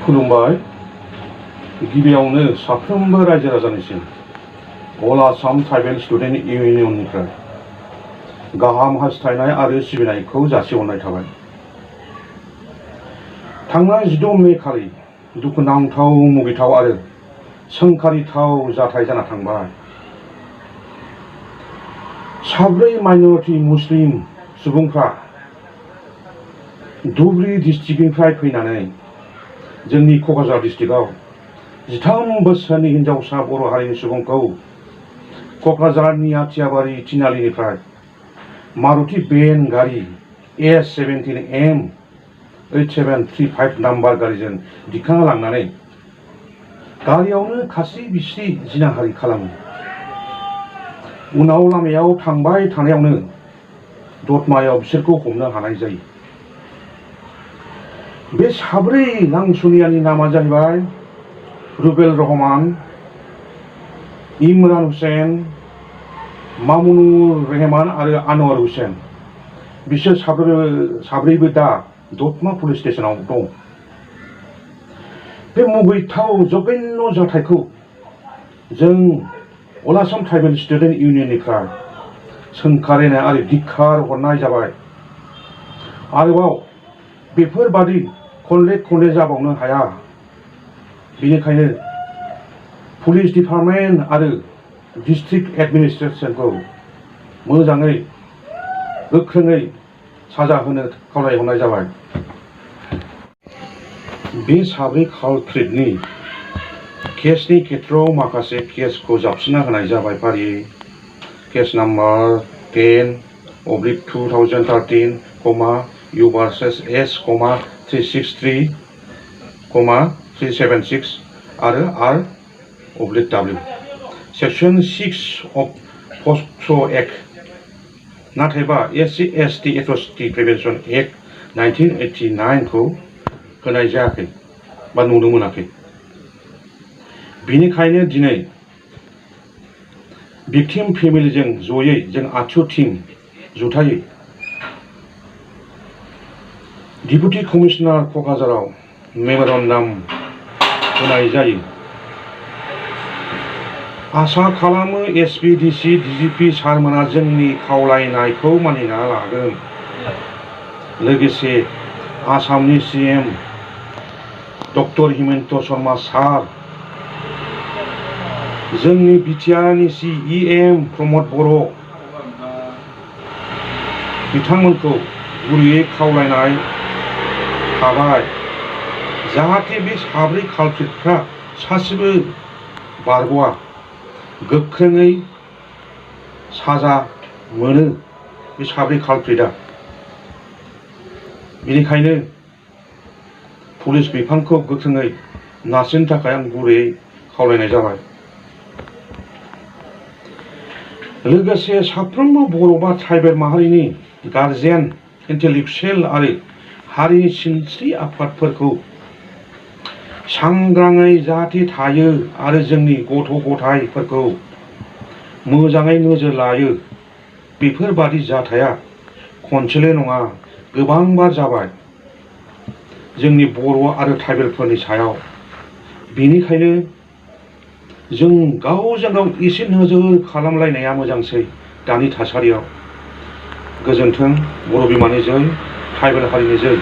खुलुमबाय। गिबियावनो साफ्रोमबो रायजो राजानिसिम अल आसाम ट्राइबेल स्टुडेन्ट इउनियननिफ्राय गाहाम हास्थायनाय आरो सिबिनायखौ जासिहरनाय थाबाय। थांनाय 16 मे खालि दुखुनांथाव, मुगैथाव आरो सोंखारिथाव जाथाय जाना थांबाय। साब्रै माइनरिटि मुस्लिम सुबुंफ्रा धुबुरी डिस्ट्रिक्टनिफ्राय फैनानै जोंनि क'क्राझार डिस्ट्रिक्टआव 13 बोसोरनि हिनजावसा बर' हारिनि सुबुंखौ क'क्राझारनि आथियाबारि तिनालिनिफ्राय मारुति बेन गारि S17M8735 नाम्बार गारिजों दिखांना लांनानै गारियावनो खास्रि बिस्रि जिनाहारि खालामो। उनाव लामायाव थांबाय थानायावनो दतमायाव बिसोरखौ हमनो हानाय जायो। बे साब्रै नांसुनियानि नामा जाहैबाय रुबेल रहमान, इमरान हुसैन, मामुनुर रहमान आरो आनवार हुसैन। बिसोर साब्रैबो दा दतमा पुलिस स्टेशनाव दं। बे मुगैथाव जघन्य जाथायखौ जों अल आसाम ट्राइबेल स्टुडेन्ट इउनियननिफ्राय सोंखारिनाय आरो धिक्कार हरनाय जाबाय। आरोबाव बेफोरबादि खनले खनले जाबावनो हाया। बेनिखायनो पुलिस डिपार्टमेन्ट आरो डिस्ट्रिक्ट एडमिनिस्ट्रेसनखौ मोजाङै गोख्रोङै साजा होनो खावलायहरनाय जाबाय। बे साब्रै कालप्रिटनि केसनि खेत्रआव माखासे केसखौ जाबसिनना होनाय जाबाय फारियै। Case number 10/2013, U vs S, 363,376 आरो R/W सेक्सन 6 अफ पक्स' एक्ट। नाथायबा SC/ST एट्रसिटि प्रिभेन्सन एक्ट 1989 खौ होनाय जायाखै बा नुनो मोनाखै। बेनिखायनो दिनै भिक्टिम फेमिलिजों जयै जों आठु टीम जुथायै डिपुटि कमिशनार क'क्राझाराव मेम'रेन्डाम होनाय जायो। आसा खालामो SPDC DGP सारमोना जोंनि खावलायनायखौ मानिना लागोन। लोगोसे आसामनि CM डक्टर हिमन्त शर्मा सार, जोंनि बिटिआरनि CEM प्रमद बर' बिथांमोनखौ गुरैयै खावलायनाय थाबाय जाहाथे बे साब्रै कालप्रिटफ्रा सासेबो बारग'आ, गोख्रोङै साजा मोनो बे साब्रै कालप्रिटआ। बेनिखायनो पुलिस बिफानखौ गोख्रोङै नारसिननो थाखाय आं गुरैयै खावलायनाय जाबाय। लोगोसे साफ्रोमबो बर' बा ट्राइबेल माहारिनि गार्जियान, इन्टेलेक्सुयेल आरो हारिनि सिनस्रि आफादफोरखौ सांग्राङै जाहाथे थायो आरो जोंनि गथ' गथायफोरखौ मोजाङै नोजोर लायो। बेफोरबादि जाथाया खनसेल' नङा, गोबांबार जाबाय जोंनि बर' आरो ट्राइबेलफोरनि सायाव। बेनिखायनो जों गावजों गाव एसे नोजोर खालामलायनाया मोजांसै दानि थासारियाव। गोजोन्थों। बर' बिमानि जै, ट्राइबेल हारिनि जै।